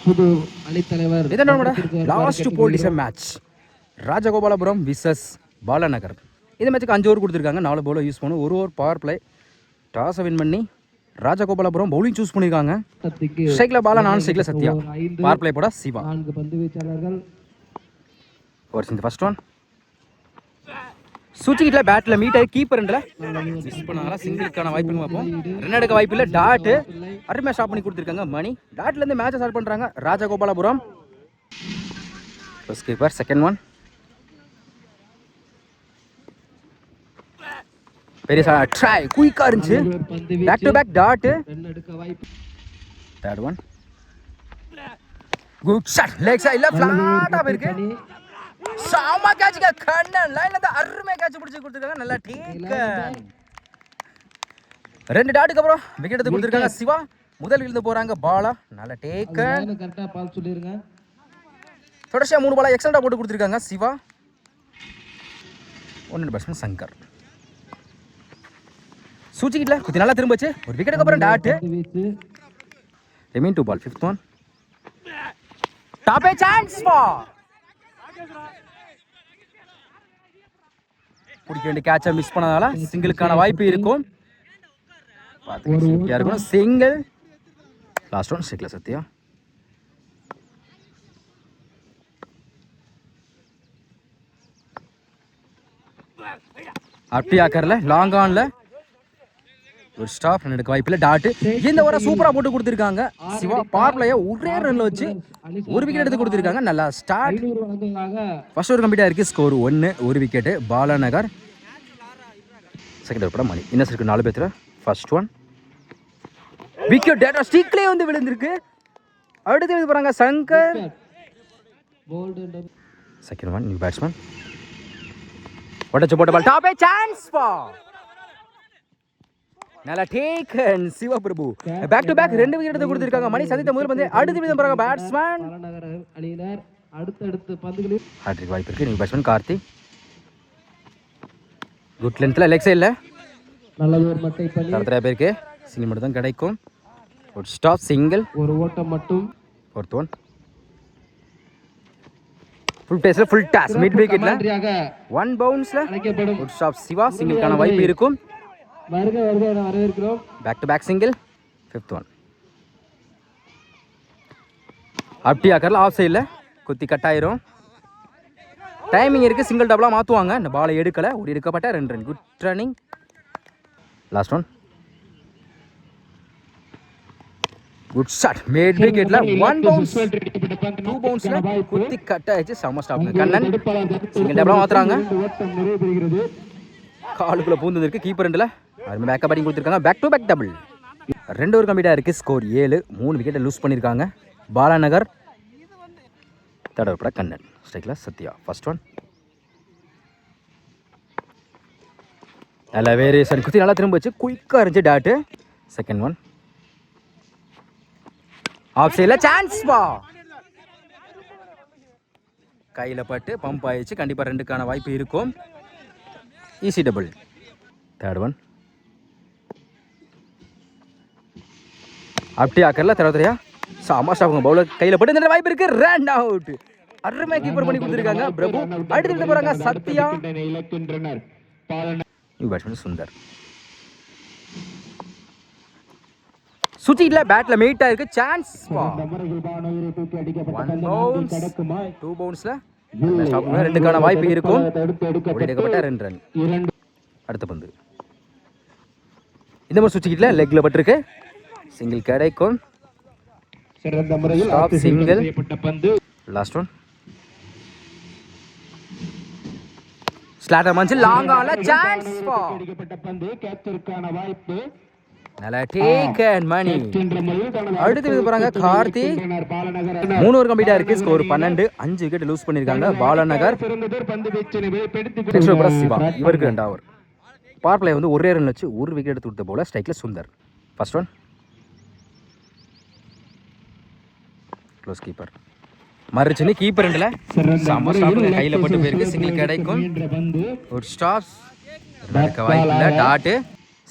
புது அணித்தலைவர் லாஸ்ட் போல்டிசம் மேட்ச் ராஜகோபாலபுரம் விசஸ் பாலநகர். இந்த மேட்சுக்கு 5 ஓவர் கொடுத்துருக்காங்க. 4 பவுலர் யூஸ் பண்ணி 1 ஓவர் பவர் பிளே. டாஸை வின் பண்ணி ராஜகோபாலபுரம் பவுலிங் சூஸ் பண்ணியிருக்காங்க. ஸ்ட்ரைக்ல பாலா, நான் ஸ்ட்ரைக்ல சத்யா. பவர் பிளே போட சிவா. 4 பந்து வீச்சாளர்கள். ஓவர்ஸ் இந்த ஃபர்ஸ்ட் ஒன். சுச்சிக்கிட்ட பேட்ல மீட் ஆகி கீப்பர்ல மிஸ் பண்ணாங்களா. சிங்கிளுக்கான வாய்ப்புன்னு பார்ப்போம். ரன் எடுக்க வாய்ப்பு இல்லை. டாட் அருமையாக ஸ்டாப் பண்ணி கொடுத்துருக்காங்க மணி. டாட்ல இருந்து மேட்சை ஸ்டார்ட் பண்றாங்க Rajagopalapuram. First keeper. Second one பெரிய ட்ரை குயிக்கா இருந்துச்சு. Back to back dot. Third one good shot. Leg சைடுல ஃபிளாட்டா போயிருக்கு. சாமா கேட்ச்ங்க. கண்ணன் லைன்ல இருந்து அருமையா கேட்ச் பிடிச்சு கொடுத்திருக்காங்க. நல்லா டேக்கன். 2 டாட்டுக்கு அப்புறம் விக்கெட் எடுத்து கொடுத்திருக்காங்க சிவா. முதல் விழுந்து போறாங்க பாலா. நல்ல டேக்கன். கரெக்ட்டா பால் சொல்லிருங்க. தொடர்ச்சியா 3 பாலா எக்ஸலண்டா போட்டு கொடுத்திருக்காங்க சிவா. 1 பேட்ஸ்மேன் சங்கர். சூச்சிக்கிட்டல குத்தி நல்லா திரும்பச்சு. ஒரு விக்கெட்டுக்கு அப்புறம் dot. Remain 2 ball. 5th one. Top chance for பிடிக்க வேண்டிய கேட்சை மிஸ் பண்ணதால சிங்கிளுக்கான வாய்ப்பு இருக்கும். இருக்கும் சிங்கிள். லாஸ்ட் ஒன் ஸ்ட்ரைக்ல சத்யா. அப்படி ஆக்கறல லாங் ஆன்ல ஒரு ஸ்டாப். ரன் எடுக்க வாய்ப்பு இல்லை. டாட். இந்த ஓவரை சூப்பரா போட்டு கொடுத்திருக்காங்க சிவா. பவர் பிளேயை ஒரே ரன்ல வச்சு ஒரு விக்கெட் எடுத்து கொடுத்திருக்காங்க. நல்லா ஸ்டார்ட். ஃபர்ஸ்ட் ஓவர் கம்ப்ளீட் ஆயிருக்கு. ஸ்கோர் 1. ஒரு விக்கெட் பாலநகர். செகண்ட் ஓவர் கூட மணி. இன்னும் இருக்கு 4 பேர். First one wicket. டேட்டா ஸ்டிக்லயே வந்து விழுந்திருக்கு. அடுத்து இது போறாங்க Shankar. Second one new batsman. உடைச்சு போட்ட பால். டாப் சான்ஸ் ஃபார் நல்லா taken Sivaprabhu. Back to back 2 wicket எடுத்து கொடுத்திருக்காங்க மணி. சதித்த முதல் பந்து. அடுத்து விதம் போறாங்க பேட்ஸ்மேன். அணியினர் அடுத்து பந்துகளில் ஹாட்ரிக் வாய்ப்பு இருக்கு. New batsman Karthi. குட் லென்த்ல லெக் சைடுல நல்ல ஒரு மட்டை பண்ணி 3 பேருக்கு சிங்கிள் மட்டும் தான் கிடைக்கும். ஒரு ஸ்டாப் சிங்கிள். ஒரு ஓட்டம் மட்டும். 4th ஒன் ஃபுல் பேஸ்ல ஃபுல் டாஸ் மிட் விக்கெட்ல 1 பவுன்ஸ்ல ஒரு ஸ்டாப் சிவா. சிங்கிள்கான வாய்ப்பு இருக்கும். வருக வரவேற்கிறோம். Back to back single. 5th one அப்படி ஆக்கறல ஆஃப் சைடுல குத்தி கட் ஆயிரும். டைமிங் இருக்கு. சிங்கிள் டபுளா மாத்துவாங்க. இந்த பாலை எடுக்கல. ஒரு எடுக்கப்பட்ட 2 run. Good running. Last one good shot. Mat விக்கெட்ல 1 பவுன்ஸ் 2 பவுன்ஸ்ல குத்தி கட் ஆயிச்சு. சம ஸ்டாப். கண்ணன் சிங்கிள் டபுளா மாத்துறாங்க. காலுக்குள்ள பூந்து இருக்கு. கீப்பர் ரெண்டுல அது பேக்கப் பேட்டிங் கொடுத்துருக்காங்க. Back to back double. 2 over complete ஆயிருக்கு. ஸ்கோர் 7. 3 விக்கெட்டை லூஸ் பண்ணியிருக்காங்க பாலாநகர். Third over Kannan. ஸ்ட்ரைக்ல சத்யா. ஃபர்ஸ்ட் ஒன் நல்ல வேரியேஷன் குத்தி நல்லா திரும்ப வச்சு குயிக்காக இருந்துச்சு டாட்டு. செகண்ட் ஒன் ஆஃப் சைடில் சான்ஸ் பா கையில் பட்டு பம்ப் ஆயிடுச்சு. கண்டிப்பாக 2க்கான வாய்ப்பு இருக்கும். Easy double. தேர்ட் ஒன் அப்படி ஆக்கறல தரவரையா சாமா ஸ்டாப்புங்க. பவுலர் கையில் பட்டு இந்த வாய்ப்பு இருக்கு. Run out. அருமையா கீப்பர் பண்ணி கொடுத்துருக்காங்க பிரபு. அடுத்து போறாங்க சத்யா. New batsman Sundar. சுச்சில பேட்ல மீட் ஆயிருக்கு. சான்ஸ் 1 பவுன்ஸ் 2 பவுன்ஸ்ல 2க்கான வாய்ப்பு இருக்கும். எடுக்கப்பட்ட 2 ரன். அடுத்த பந்து இந்த மாதிரி சுச்சில லெக்ல பட்டிருக்கு. சிங்கிள் கிடைக்கும். சிங்கிள். லாஸ்ட் ஒன் ஸ்லாட்டர் மஞ்சி லாங் ஆன்ல சான்ஸ் வாய்ப்பு. நல்ல டேக்கன் மணி. அடுத்து இது போறாங்க கார்த்தி. 3 ஓவர் கம்ப்ளீட் ஆயிருக்கு. ஸ்கோர் 12. 5 விக்கெட் லூஸ் பண்ணிருக்காங்க பாலநகர். சிவா இவருக்கு 2 ஓவர். பவர் பிளே வந்து ஒரே ரன் வச்சு ஒரு விக்கெட் எடுத்து கொடுத்த போல. ஸ்ட்ரைக்ல Sundar. First one close keeper மறுச்சுன்னு கீப்பர் ரெண்டுல சம ஸ்டாப் கையில பட்டு போயிருக்கு. சிங்கிள் கிடைக்கும். ஒரு ஸ்டாப் வாய்ப்பு இல்லை. டாட்.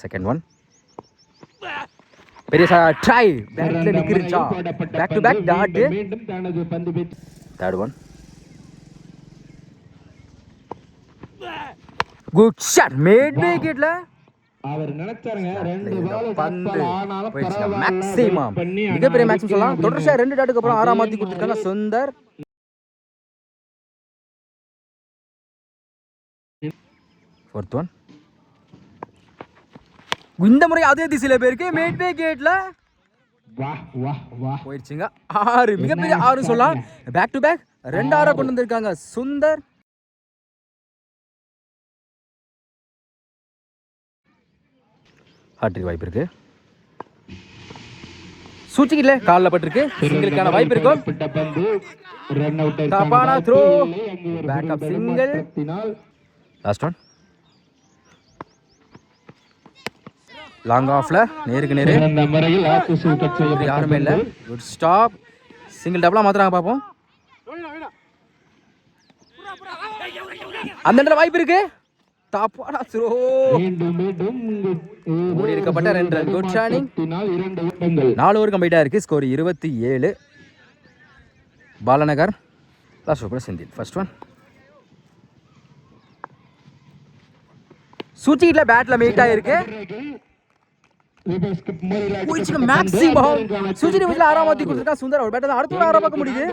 செகண்ட் ஒன் பெரிய ட்ரை பேட்ல நிக்கிருச்சா பேக் டு பேக் டாட் மீண்டும் தனது பந்து வீச்சு third one good shot mat விக்கெட்ல அவர் நினைச்சாருங்க ரெண்டு பால் பந்து ஆனாலும் போயிடுச்சுங்க பரவாயில்ல மேக்ஸிமம் பண்ணி மிகப்பெரிய மேக்ஸிமம் சொல்லலாம் தொடர்ச்சியா 2 டாட்டுக்கு அப்புறம் 6ஆம் மாத்தி கொடுத்திருக்காங்க சுந்தர் ஃபோர்த் ஒன் இந்த முறை அதே திசையில போயிருக்கு மேட் விக்கெட்ல வா வா வா போயிடுச்சுங்க 6 மிகப்பெரிய 6 சொல்லலாம் பேக் டு பேக் 2 6 கொண்டு வந்திருக்காங்க சுந்தர் ஹாட்ரிக் வாய்ப்பு இருக்கு சூச்சிக்கில கால்ல பட்டிருக்கு சிங்கிளுக்கான வாய்ப்பு இருக்கும் பந்து ரன் அவுட் தப்பான throw backup single last one long ஆஃப்ல நேருக்கு நேரு இந்த முறையில் ஆர்சிசி விக்கெட் செய்யப்பட்ட யாருமே இல்ல குட் ஸ்டாப் சிங்கிள் டபுளா மாத்துறாங்க பாப்போம் அந்த இடத்துல வாய்ப்பு இருக்கு தப்பான த்ரோ மீண்டும் மீண்டும் ஓடி எடுக்கப்பட்ட 2 ரன் குட் ஷானிங் 2 ஓட்டங்கள் 4 ஓவர் கம்ப்ளீட்டா இருக்கு score 27 Balanagar last over Senthil first one சூச்சிக்கிட்ட பேட்ல மீட் ஆயிருக்கு மேக்ஸிமம் சுஜினி வீட்ல 6ஆம் மாத்தி கொடுத்திருக்கா சுந்தர் அவர் பேட் அடுத்த ஒரு 6 பார்க்க முடியுது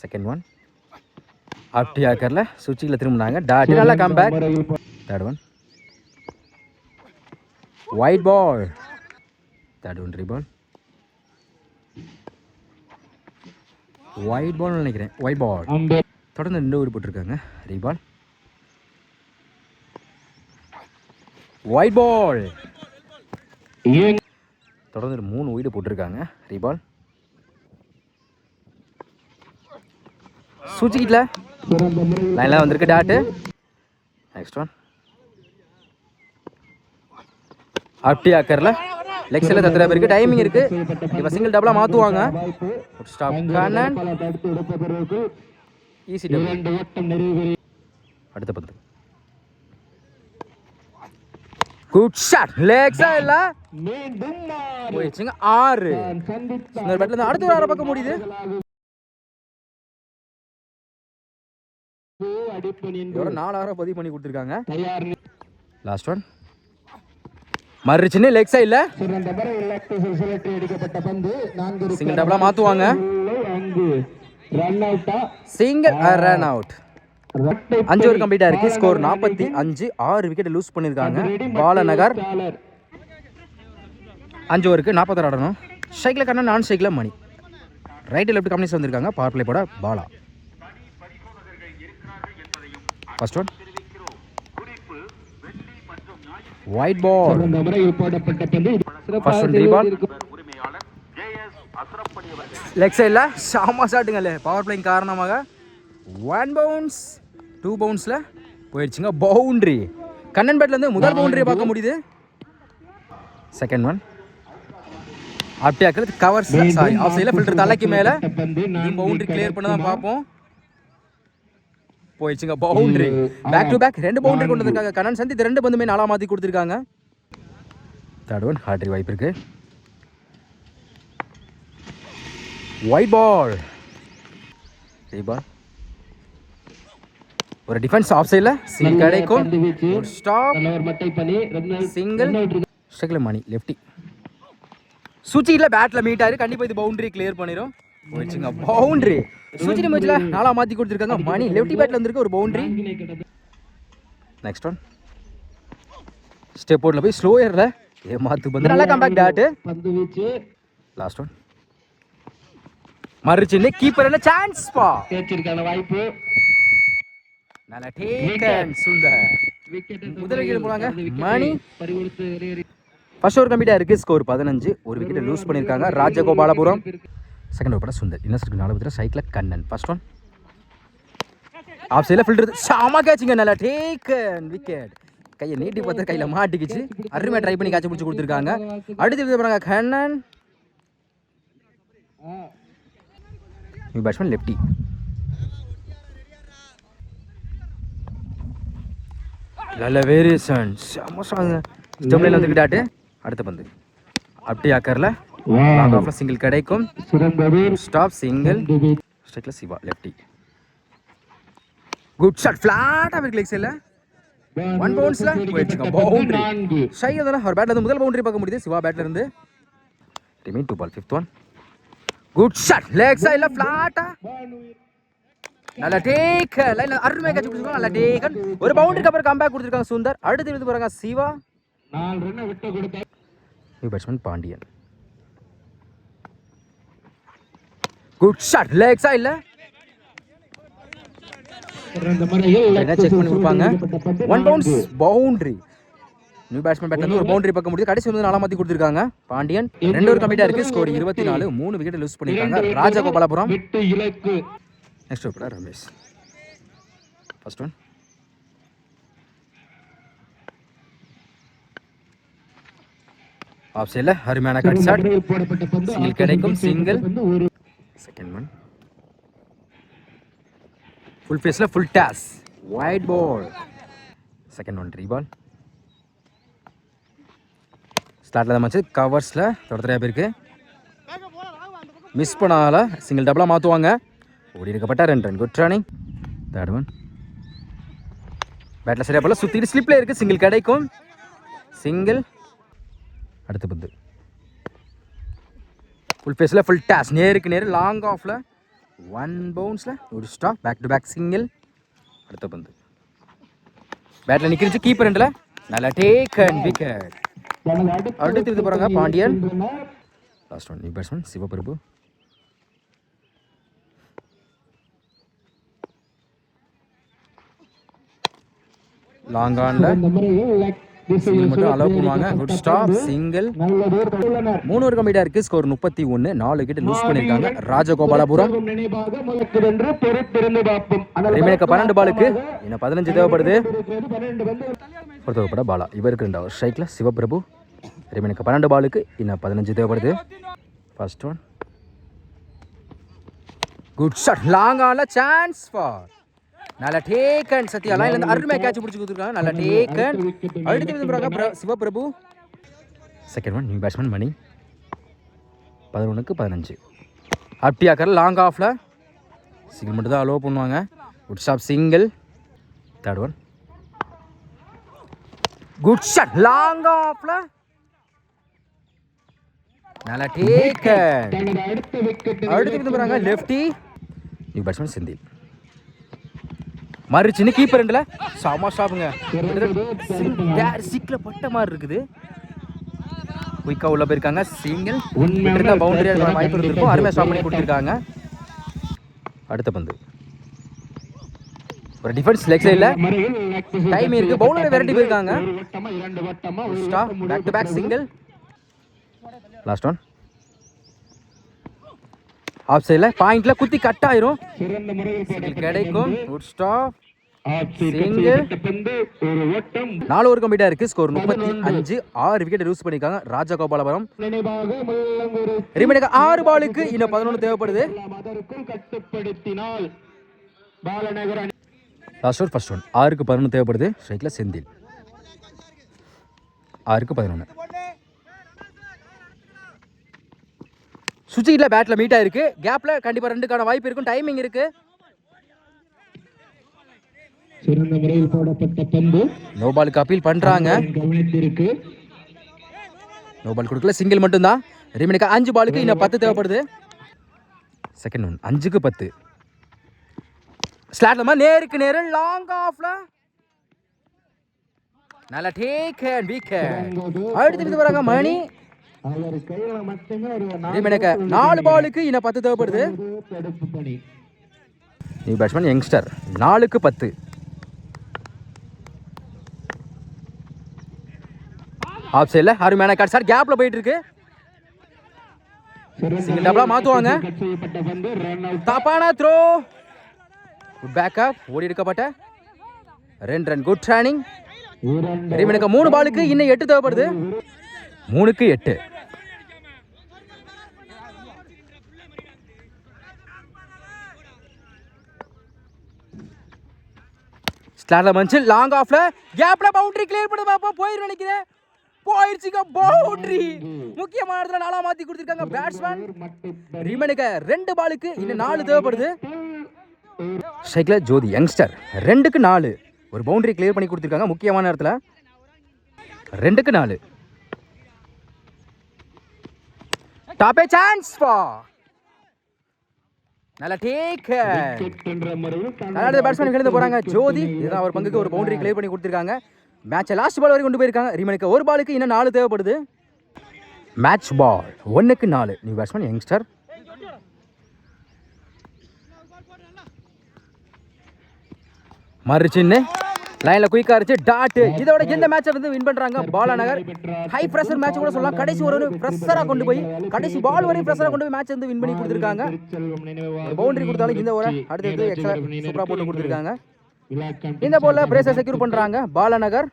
செகண்ட் ஒன் ஆப்டியா கர்ல சுச்சில திரும்பினாங்க டாட் நல்ல comeback third one wide ball third one reball wide ball நினைக்கிறேன் ஒயிட் பால் தொடர்ந்து 2 ஓவர் போட்டிருக்காங்க ரீபால் ஒயிட் பால் தொடர்ந்து 3 ஒயிட் போட்டிருக்காங்க ரீபால் சூச்சிக்கிட்டல லைன்ல வந்திருக்கு டாட் நெக்ஸ்ட் ஒன் ஆப்டியா கர்ல லெக் சைடுல தத்துற பேருக்கு டைமிங் இருக்கு இப்ப சிங்கிள் டபுளா மாத்துவாங்க ஸ்டாப் கண்ணன் ஈஸி டபுள் அடுத்த பந்து குட் ஷாட் லெக் சைடுல போயிடுச்சுங்க 6 சுந்தர் பேட்ல இருந்து அடுத்த ஒரு 6 பார்க்க முடியுது இதோட 4 6 பதிவு பண்ணி கொடுத்துருக்காங்க லாஸ்ட் ஒன் மறுச்சின்னு லெக் சைடுல சிங்கிள் டபுளா மாத்துவாங்க சிங்கிள் ரன் அவுட் 5 ஓவர் கம்ப்ளீட்டா இருக்கு ஸ்கோர் 45 6 விக்கெட் லூஸ் பண்ணிருக்காங்க பாலநகர் 5 ஓவருக்கு 46 ஆடணும் ஸ்ட்ரைக்ல கண்ணா நான் ஸ்ட்ரைக்ல மணி ரைட் லெஃப்ட் காம்பினேஷன் வந்திருக்காங்க பவர் பிளே போட Bala first one wide ball first one reball leg சைடில் ஷாமா ஷாட்டுங்க பவர் பிளேயிங் காரணமாக 1 பவுன்ஸ் 2 பவுன்ஸில் போயிடுச்சுங்க பவுண்ட்ரி கண்ணன் பேட்லேருந்து முதல் பவுண்டரியை பார்க்க முடியுது செகண்ட் ஒன் அப்படியே கவர்ஸ் சாரி ஆஃப் சைடில் ஃபில்டர் தலைக்கு மேலே பவுண்டரி கிளியர் பண்ண தான் பார்ப்போம் போயிடுச்சுங்க boundary back to back 2 boundary கொண்டு வந்திருக்காங்க கண்ணன் சந்தி 2 பந்துமே 4ஆம் மாற்றி கொடுத்துருக்காங்க தேர்ட் ஒன் ஹாட்ரி வாய்ப்பு இருக்கு ஒயிட் பால் ரீபால் ஒரு டிஃபென்ஸ் ஆஃப் சைடில் சிங்கிள் கிடைக்கும் ஒரு ஸ்டாப் சிங்கிள் ஸ்ட்ரைக்ல மணி லெஃப்டி சுச்சியில் பேட்டில் மீட் ஆயிரு கண்டிப்பாக இது பவுண்டரி கிளியர் பண்ணிடும் போயிடுச்சுங்க பவுண்டரி சுச்சினி மேட்ச்ல 4ஆம் மாத்தி கொடுத்துருக்காங்க மணி லெஃப்டி பேட்ல வந்திருக்கு ஒரு பவுண்டரி நெக்ஸ்ட் ஒன் ஸ்டெப் அவுட்ல போய் ஸ்லோயர்ல ஏமாத்து வந்து நல்லா கம்பேக் டாட் பந்து வீச்சு லாஸ்ட் ஒன் மறுச்சின்னு கீப்பர் என்ன சான்ஸ் பா கேட்சிருக்கான வாய்ப்பு நல்லா டேக்கன் சுந்தர் முதல் விக்கெட் போறாங்க மணி ஃபர்ஸ்ட் ஓவர் கம்ப்ளீட்டா இருக்கு ஸ்கோர் 15 ஒரு விக்கெட் லூஸ் பண்ணிருக்காங்க ராஜகோபாலபுரம் செகண்ட் ஓவர் பட சுந்தர் இன்னசருக்கு 4 விக்கெட் சைக்கிள் கண்ணன் ஃபர்ஸ்ட் ஒன் ஆஃப் சைடில் ஃபில்டர் சாமா கேட்சிங்க நல்லா டேக்கன் விக்கெட் கையை நீட்டி பார்த்து கையில் மாட்டிக்கிச்சு அருமையாக ட்ரை பண்ணி காய்ச்சி பிடிச்சி கொடுத்துருக்காங்க அடுத்து போகிறாங்க கண்ணன் பேட்ஸ்மேன் லெஃப்டி நல்ல வேரியேஷன் செம்ம ஸ்ட்ராங். ஸ்டெம் லைன் வந்துக்கிட்டாட்டு அடுத்த பந்து அப்படி ஆக்கரில் லாங் ஆஃப்ல சிங்கிள் கிடைக்கும். ஸ்டாப் சிங்கிள் ஸ்ட்ரைக்ல சிவா லெஃப்டி. குட் ஷாட் ஃபிளாட்டாக இருக்கு லெக் சைடில். ஒன் பவுன்ஸ்ல போயிடுச்சுங்க பவுண்டரி. ஷை அதெல்லாம் அவர் பேட்ல இருந்து முதல் பவுண்டரி பார்க்க முடியுது சிவா பேட்ல இருந்து. Remain 2 ball 5th one. Good shot leg சைடில் ஃபிளாட்டா நல்ல டேக் லைன் அருமையாக கேட்ச் பிடிச்சிருக்காங்க. நல்ல டேக்கன் ஒரு பவுண்டரிக்கு அப்புறம் கம்பேக் கொடுத்துருக்காங்க சுந்தர். அடுத்து இருந்து போறாங்க சிவா. 4 ரன் விட்டு கொடுத்த new batsman Pandian. Good shot leg சைடில் சிறந்த முறையில் என்ன செக் பண்ணி கொடுப்பாங்க. One bounce boundary. New batsman பேட்ல இருந்து ஒரு பவுண்டரி பார்க்க முடியுது. கடைசி வந்து 4 மாத்தி கொடுத்துருக்காங்க பாண்டியன். 2 ஓவர் கம்ப்ளீட்டா இருக்கு. ஸ்கோர் 24. 3 விக்கெட் லூஸ் பண்ணிருக்காங்க ராஜகோபாலபுரம். விட்டு இலக்கு next over Ramesh. First one off சைடுல அருமையான கட் ஷாட் போடப்பட்ட பந்து சிங்கிள் கிடைக்கும். சிங்கிள் ஒரு செகண்ட் ஒன் ஃபுல் ஃபேஸ்ல full toss wide ball. Second one ரீபால். ஸ்டார்ட்ல தான் மச்சு கவர்ஸ்ல தொடர்ச்சியா போயிருக்கு. மிஸ் பண்ணால சிங்கிள் டபுளா மாத்துவாங்க. ஓடி இருக்கப்பட்ட 2 run. Good running. Third one பேட்ல சரியா போல சுத்திட்டு ஸ்லிப்ல இருக்கு. சிங்கிள் கிடைக்கும். சிங்கிள் அடுத்த பந்து ஃபுல் ஃபேஸ்ல ஃபுல் டாஸ் நேருக்கு நேர் லாங் ஆஃப்ல 1 பவுன்ஸ்ல ஒரு stop back to back single. அடுத்த பந்து பேட்ல நிக்கிருச்சு கீப்பர் எண்ட்ல நல்ல டேக் அண்ட் விக்கெட். அடுத்து இது போறாங்க Pandian. Last one new batsman Sivaprabhu. Long ஆன்ல சிங்கிள் மட்டும் அலோவ் பண்ணுவாங்க. Good stop single. 3 ஓவர் கம்ப்ளீட்டா இருக்கு. ஸ்கோர் 31. 4 விக்கெட் லூஸ் பண்ணிருக்காங்க ராஜகோபாலபுரம். ரிமைனுக்கு 12 பாலுக்கு இன்னும் 15 தேவைப்படுது. தேவைப்பட பாலா இவருக்கு 2 ஓவர் ஸ்ட்ரைக்ல சிவபிரபு. ரிமைனுக்கு 12 பாலுக்கு இன்னும் 15 தேவைப்படுது. First one good shot long ஆன்ல சான்ஸ் ஃபார் நல்ல டேக்கன். சத்யா லைன்ல இருந்து அருமையா கேட்ச் பிடிச்சு கொடுத்துருக்காங்க. நல்ல டேக்கன். அடுத்து வந்து போறாங்க Sivaprabhu. Second one new batsman Mani. 11க்கு 15 அப்டியாக்கர் லாங் ஆஃப்ல சிங்கிள் மட்டும் தான் அலோவ் பண்ணுவாங்க. Good shot single. Third one good shot long ஆஃப்ல நல்ல டேக்கன். அடுத்து வந்து போறாங்க லெஃப்டி நியூ பேட்ஸ்மேன் செந்தில். மறுச்சின்னு கீப்பர் ரெண்டுல சாமா ஸ்டாப்புங்க. சிக்ல பட்ட மாதிரி இருக்குது. குயிக்கா உள்ள போயிருக்காங்க. சிங்கிள் பவுண்டரி வாய்ப்பு இருந்திருக்கும். அருமையா ஸ்டாப் பண்ணி கொடுத்துருக்காங்க. அடுத்த பந்து ஒரு டிஃபென்ஸ் லெக் சைடுல டைம் இருக்கு. பவுலரை விரட்டி போயிருக்காங்க. Stop back to back single. Last one off சைடுல பாயிண்ட்ல குத்தி கட் ஆயிரும். கிடைக்கும். Good stop single. 4 ஓவர் கம்ப்ளீட்டா இருக்கு. ஸ்கோர் 35. 6 விக்கெட் லூஸ் பண்ணிருக்காங்க ராஜகோபாலபுரம். ரிமைனுக்கு 6 பாலுக்கு இன்னும் 11 தேவைப்படுது. லாஸ்ட் ஓவர் ஃபர்ஸ்ட் ஒன் 6க்கு 11 தேவைப்படுது. ஸ்ட்ரைக்ல செந்தில். 6க்கு 11 சுவிட்ச்ல பேட்ல மீட் ஆயிருக்கு. கேப்ல கண்டிப்பா 2க்கான வாய்ப்பு இருக்கும். டைமிங் இருக்கு. சிறந்த முறையில் போடப்பட்ட பந்து நோ பாலுக்கு அப்பீல் பண்றாங்க. நோ பால் கொடுக்கல. சிங்கிள் மட்டும் தான். ரிமைனுக்கு 5 பாலுக்கு இன்னும் 10 தேவைப்படுது. செகண்ட் ஒன் 5க்கு 10 ஸ்லாட்ல நேருக்கு நேரு லாங் ஆஃப்ல நல்ல டேக் அண்ட் விக்கெட். அடுத்து வராங்க மணி. ரிமைனுக்கு 4 பாலுக்கு இன்னும் 10 தேவைப்படுது. New batsman youngster. 4க்கு 10 ஆஃப் சைடுல அருமையான கட் ஷாட் கேப்ல போயிட்டு இருக்கு. சிங்கிள் டபுளா மாத்துவாங்க. தப்பான த்ரோ. Good backup. ஓடி இருக்கப்பட்ட 2 ரன். Good running. ரிமைனுக்கு 3 பாலுக்கு இன்னும் 8 தேவைப்படுது. 3க்கு 8 ஸ்லாட்ல மஞ்சள் லாங் ஆஃப்ல கேப்ல பவுண்டரி கிளியர் பண்ண பாப்பா போயிரு நினைக்கிறேன். போயிடுச்சுங்க பவுண்டரி. முக்கியமான இடத்துல 4 மாத்தி கொடுத்திருக்காங்க பேட்ஸ்மேன். ரிமனுக்கு 2 பாலுக்கு இன்னும் 4 தேவைப்படுது. ஸ்ட்ரைக்ல ஜோதி யங்ஸ்டர் 2க்கு 4 ஒரு பவுண்டரி கிளியர் பண்ணி கொடுத்திருக்காங்க முக்கியமான இடத்துல. 2க்கு 4 டாப் சான்ஸ் ஃபார் நல்ல டேக். நல்ல பேட்ஸ்மேன் எழுந்து போறாங்க ஜோதி. இதுதான் அவர் பங்குக்கு ஒரு பவுண்டரி கிளியர் பண்ணி கொடுத்திருக்காங்க. மேட்சை லாஸ்ட் பால் வரைக்கும் கொண்டு போயிருக்காங்க. ரிமனுக்கு 1 பாலுக்கு இன்னும் 4 தேவைப்படுது. மேட்ச் பால் 1க்கு 4 நியூ பேட்ஸ்மேன் யங்ஸ்டர். மறுச்சின்னு லைன்ல குயிக்கா இருந்துச்சு டாட். இதோட எந்த மேட்சை வந்து வின் பண்றாங்க பாலாநகர். ஹை பிரஷர் மேட்ச் கூட சொல்லலாம். கடைசி ஒரு பிரஷரா கொண்டு போய் கடைசி பால் வரையும் பிரஷரா கொண்டு போய் மேட்ச் வந்து வின் பண்ணி கொடுத்திருக்காங்க. பவுண்டரி கொடுத்தாலும் இந்த ஓவர் அடுத்து எக்ஸ்ட்ரா சூப்பரா போட்டு கொடுத்திருக்காங்க. இந்த பால்ல பிரேஸை செக்யூர் பண்றாங்க பாலாநகர்.